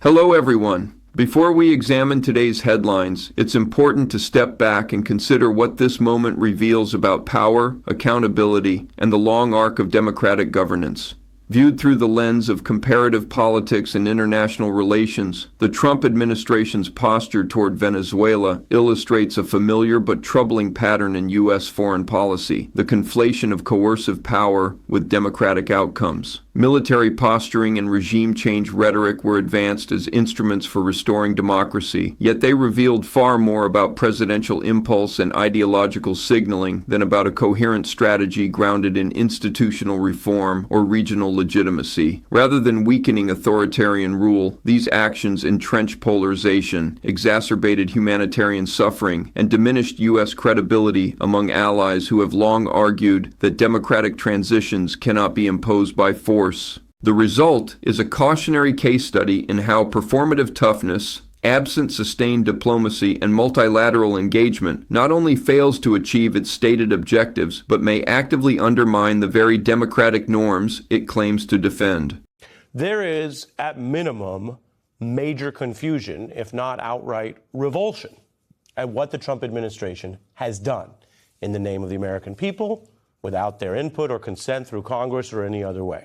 Hello, everyone. Before we examine today's headlines, it's important to step back and consider what this moment reveals about power, accountability, and the long arc of democratic governance. Viewed through the lens of comparative politics and international relations, the Trump administration's posture toward Venezuela illustrates a familiar but troubling pattern in U.S. foreign policy: the conflation of coercive power with democratic outcomes. Military posturing and regime change rhetoric were advanced as instruments for restoring democracy, yet they revealed far more about presidential impulse and ideological signaling than about a coherent strategy grounded in institutional reform or regional legitimacy. Rather than weakening authoritarian rule, these actions entrenched polarization, exacerbated humanitarian suffering, and diminished U.S. credibility among allies who have long argued that democratic transitions cannot be imposed by force. The result is a cautionary case study in how performative toughness, absent sustained diplomacy and multilateral engagement, not only fails to achieve its stated objectives, but may actively undermine the very democratic norms it claims to defend. There is, at minimum, major confusion, if not outright revulsion, at what the Trump administration has done in the name of the American people, without their input or consent through Congress or any other way.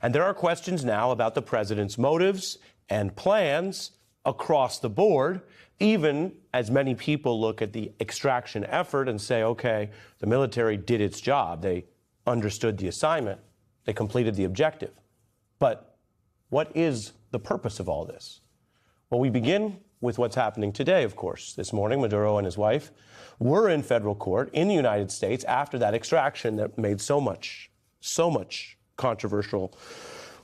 And there are questions now about the president's motives and plans across the board, even as many people look at the extraction effort and say, okay, the military did its job. They understood the assignment. They completed the objective. But what is the purpose of all this? Well, we begin with what's happening today, of course. This morning, Maduro and his wife were in federal court in the United States after that extraction that made so much controversial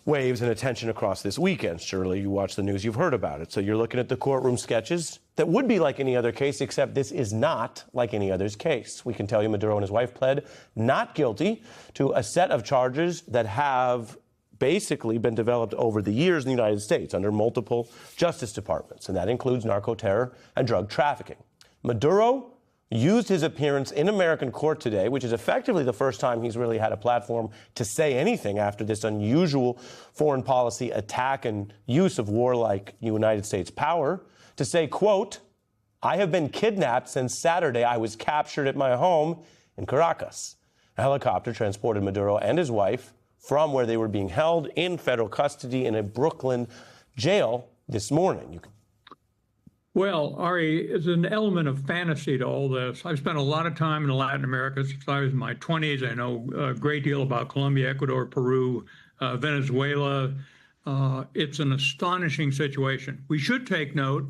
waves and attention across this weekend. Surely you watch the news, you've heard about it. So you're looking at the courtroom sketches that would be like any other case, except this is not like any other's case. We can tell you Maduro and his wife pled not guilty to a set of charges that have basically been developed over the years in the United States under multiple justice departments, and that includes narco-terror and drug trafficking. Maduro used his appearance in American court today, which is effectively the first time he's really had a platform to say anything after this unusual foreign policy attack and use of warlike United States power, to say, quote, "I have been kidnapped since Saturday. I was captured at my home in Caracas." A helicopter transported Maduro and his wife from where they were being held in federal custody in a Brooklyn jail this morning. Well, Ari, there's an element of fantasy to all this. I've spent a lot of time in Latin America since I was in my 20s. I know a great deal about Colombia, Ecuador, Peru, Venezuela. It's an astonishing situation. We should take note,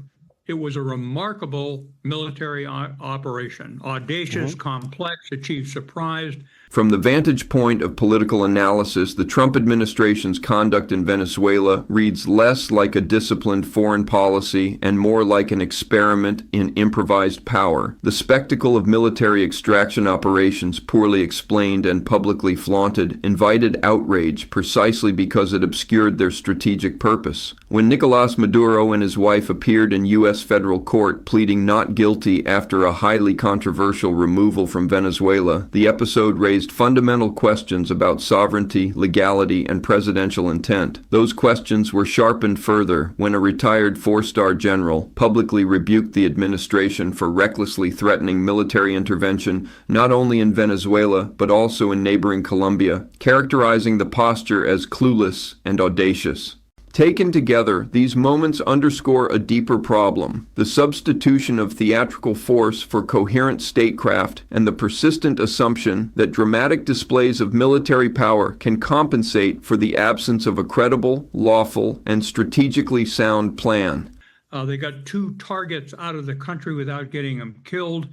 it was a remarkable military operation, audacious, complex, achieved surprise. From the vantage point of political analysis, the Trump administration's conduct in Venezuela reads less like a disciplined foreign policy and more like an experiment in improvised power. The spectacle of military extraction operations, poorly explained and publicly flaunted, invited outrage precisely because it obscured their strategic purpose. When Nicolás Maduro and his wife appeared in U.S. federal court pleading not guilty after a highly controversial removal from Venezuela, the episode raised fundamental questions about sovereignty, legality, and presidential intent. Those questions were sharpened further when a retired four-star general publicly rebuked the administration for recklessly threatening military intervention not only in Venezuela but also in neighboring Colombia, characterizing the posture as clueless and audacious. Taken together, these moments underscore a deeper problem: the substitution of theatrical force for coherent statecraft and the persistent assumption that dramatic displays of military power can compensate for the absence of a credible, lawful, and strategically sound plan. They got 2 targets out of the country without getting them killed.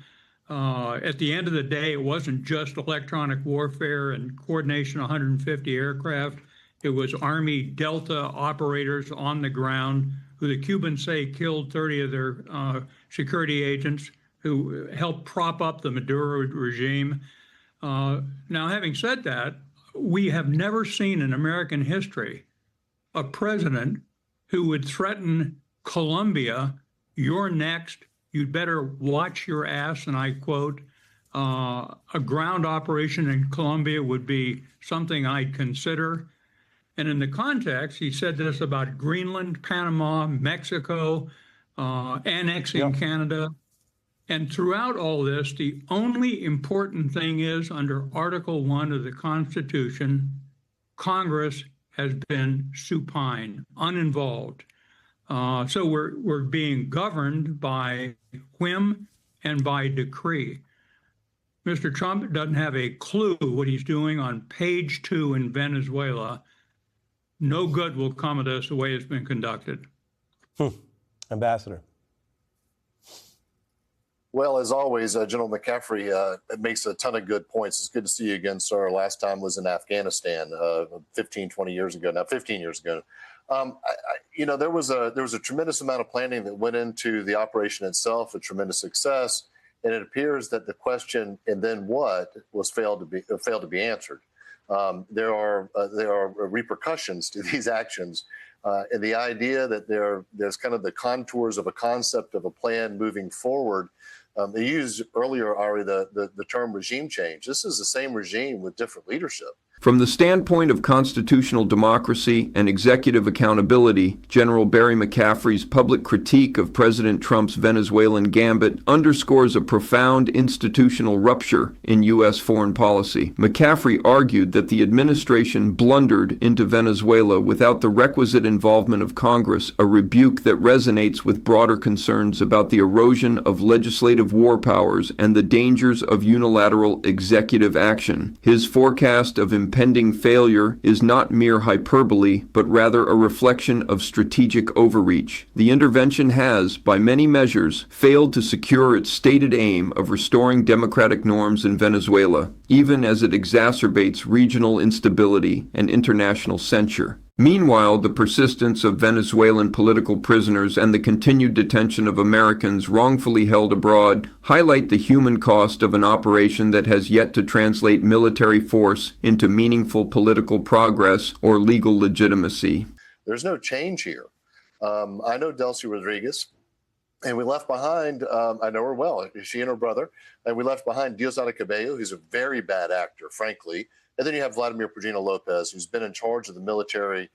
At the end of the day, it wasn't just electronic warfare and coordination, 150 aircraft. It was Army Delta operators on the ground who the Cubans say killed 30 of their security agents who helped prop up the Maduro regime. Now, having said that, we have never seen in American history a president who would threaten Colombia, "You're next, you'd better watch your ass," and I quote, a ground operation in Colombia would be something I'd consider. And in the context, he said this about Greenland, Panama, Mexico, annexing Canada. And throughout all this, the only important thing is under Article 1 of the Constitution, Congress has been supine, uninvolved. So we're being governed by whim and by decree. Mr. Trump doesn't have a clue what he's doing on page 2 in Venezuela. No good will come of this the way it's been conducted. Ambassador. Well, as always, General McCaffrey makes a ton of good points. It's good to see you again, sir. Last time was in Afghanistan 15 years ago. There was a tremendous amount of planning that went into the operation itself, a tremendous success. And it appears that the question, and then what, was failed to be answered. There are repercussions to these actions. And the idea that there's kind of the contours of a concept of a plan moving forward. They used earlier, Ari, the term regime change. This is the same regime with different leadership. From the standpoint of constitutional democracy and executive accountability, General Barry McCaffrey's public critique of President Trump's Venezuelan gambit underscores a profound institutional rupture in U.S. foreign policy. McCaffrey argued that the administration blundered into Venezuela without the requisite involvement of Congress, a rebuke that resonates with broader concerns about the erosion of legislative war powers and the dangers of unilateral executive action. His forecast of impending failure is not mere hyperbole, but rather a reflection of strategic overreach. The intervention has, by many measures, failed to secure its stated aim of restoring democratic norms in Venezuela, even as it exacerbates regional instability and international censure. Meanwhile, the persistence of Venezuelan political prisoners and the continued detention of Americans wrongfully held abroad highlight the human cost of an operation that has yet to translate military force into meaningful political progress or legal legitimacy. There's no change here. I know Delcy Rodriguez, and we left behind, I know her well, she and her brother, and we left behind Diosdado Cabello, who's a very bad actor, frankly. And then you have Vladimir Prudino Lopez, who's been in charge of the military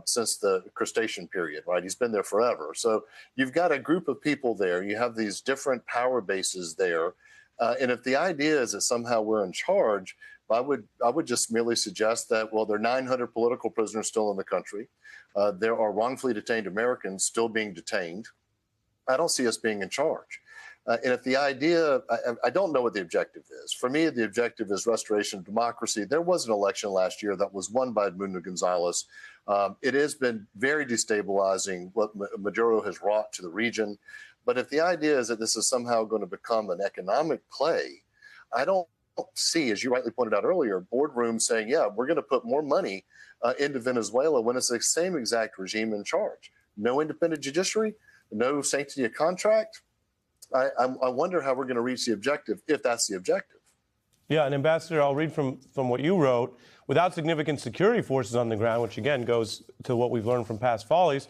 since the crustacean period, right? He's been there forever. So you've got a group of people there. You have these different power bases there. And if the idea is that somehow we're in charge, I would just merely suggest that, well, there are 900 political prisoners still in the country. There are wrongfully detained Americans still being detained. I don't see us being in charge. And if the idea, I don't know what the objective is. For me, the objective is restoration of democracy. There was an election last year that was won by Edmundo Gonzalez. It has been very destabilizing what Maduro has wrought to the region. But if the idea is that this is somehow going to become an economic play, I don't see, as you rightly pointed out earlier, boardrooms saying, yeah, we're going to put more money into Venezuela when it's the same exact regime in charge. No independent judiciary, no sanctity of contract. I wonder how we're going to reach the objective, if that's the objective. Yeah, and Ambassador, I'll read from what you wrote. Without significant security forces on the ground, which again goes to what we've learned from past follies,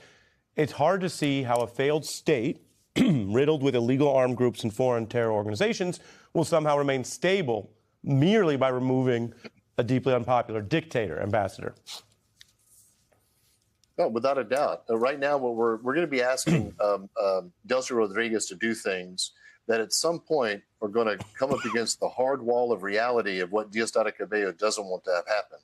it's hard to see how a failed state, riddled with illegal armed groups and foreign terror organizations, will somehow remain stable merely by removing a deeply unpopular dictator, Ambassador. No, without a doubt. Right now, what we're going to be asking Delcy Rodriguez to do things that at some point are going to come up against the hard wall of reality of what Diosdado Cabello doesn't want to have happen.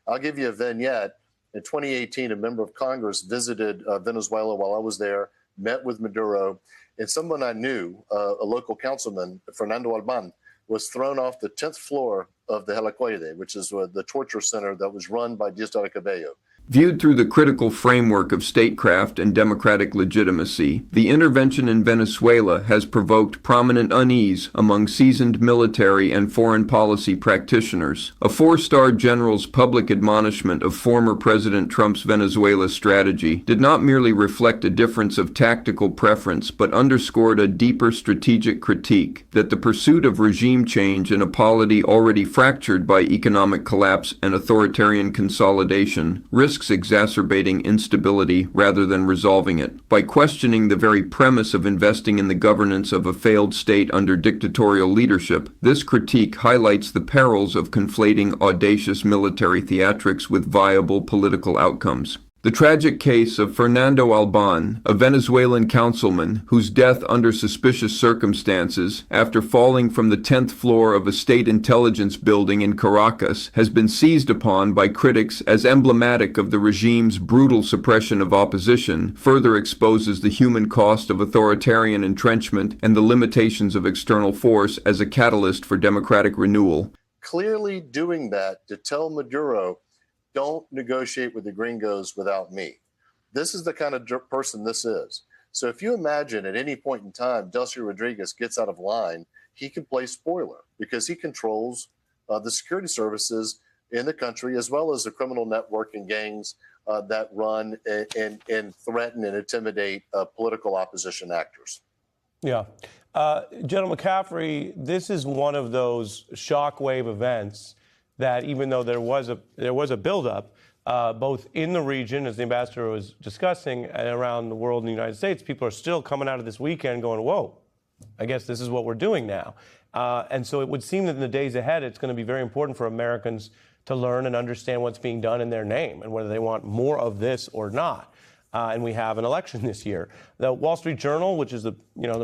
I'll give you a vignette. In 2018, a member of Congress visited Venezuela while I was there, met with Maduro, and someone I knew, a local councilman, Fernando Alban, was thrown off the 10th floor of the Helicoide, which is the torture center that was run by Diosdado Cabello. Viewed through the critical framework of statecraft and democratic legitimacy, the intervention in Venezuela has provoked prominent unease among seasoned military and foreign policy practitioners. A four-star general's public admonishment of former President Trump's Venezuela strategy did not merely reflect a difference of tactical preference, but underscored a deeper strategic critique that the pursuit of regime change in a polity already fractured by economic collapse and authoritarian consolidation risks risks exacerbating instability rather than resolving it. By questioning the very premise of investing in the governance of a failed state under dictatorial leadership, this critique highlights the perils of conflating audacious military theatrics with viable political outcomes. The tragic case of Fernando Albán, a Venezuelan councilman whose death under suspicious circumstances after falling from the 10th floor of a state intelligence building in Caracas, has been seized upon by critics as emblematic of the regime's brutal suppression of opposition, further exposes the human cost of authoritarian entrenchment and the limitations of external force as a catalyst for democratic renewal. Clearly doing that to tell Maduro, don't negotiate with the gringos without me. This is the kind of person this is. So if you imagine at any point in time, Delcy Rodriguez gets out of line, he can play spoiler because he controls the security services in the country, as well as the criminal network and gangs that run and threaten and intimidate political opposition actors. Yeah. General McCaffrey, this is one of those shockwave events that even though there was a buildup, both in the region, as the ambassador was discussing, and around the world in the United States, people are still coming out of this weekend going, whoa, I guess this is what we're doing now. And so it would seem that in the days ahead, it's going to be very important for Americans to learn and understand what's being done in their name and whether they want more of this or not. And we have an election this year. The Wall Street Journal, which is the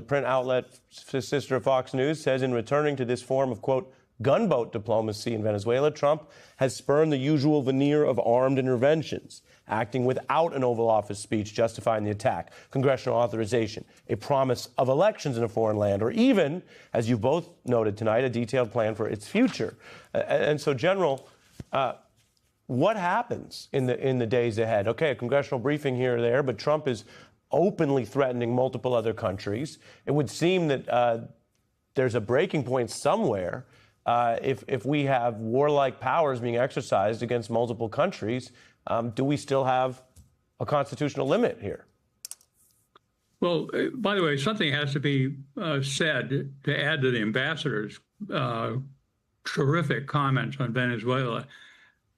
print outlet sister of Fox News, says in returning to this form of, quote, gunboat diplomacy in Venezuela, Trump has spurned the usual veneer of armed interventions, acting without an Oval Office speech justifying the attack, congressional authorization, a promise of elections in a foreign land, or even, as you both noted tonight, a detailed plan for its future. And so, General, what happens in the days ahead? Okay, a congressional briefing here or there, but Trump is openly threatening multiple other countries. It would seem that there's a breaking point somewhere. If we have warlike powers being exercised against multiple countries, do we still have a constitutional limit here? Well, by the way, something has to be said to add to the ambassador's terrific comments on Venezuela.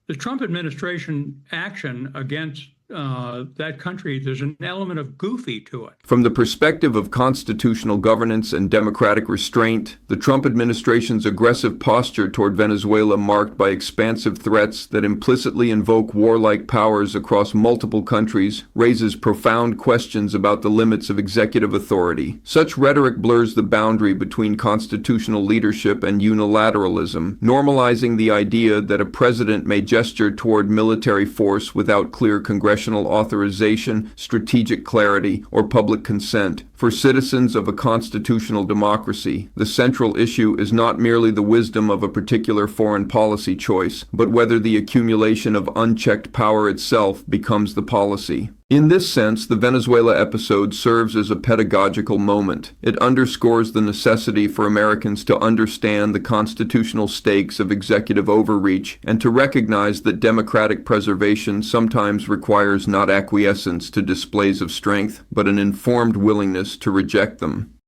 The Trump administration action against that country, there's an element of goofy to it. From the perspective of constitutional governance and democratic restraint, the Trump administration's aggressive posture toward Venezuela, marked by expansive threats that implicitly invoke warlike powers across multiple countries, raises profound questions about the limits of executive authority. Such rhetoric blurs the boundary between constitutional leadership and unilateralism, normalizing the idea that a president may gesture toward military force without clear congressional authorization, strategic clarity, or public consent. For citizens of a constitutional democracy, the central issue is not merely the wisdom of a particular foreign policy choice, but whether the accumulation of unchecked power itself becomes the policy. In this sense, the Venezuela episode serves as a pedagogical moment. It underscores the necessity for Americans to understand the constitutional stakes of executive overreach and to recognize that democratic preservation sometimes requires not acquiescence to displays of strength, but an informed willingness to reject them.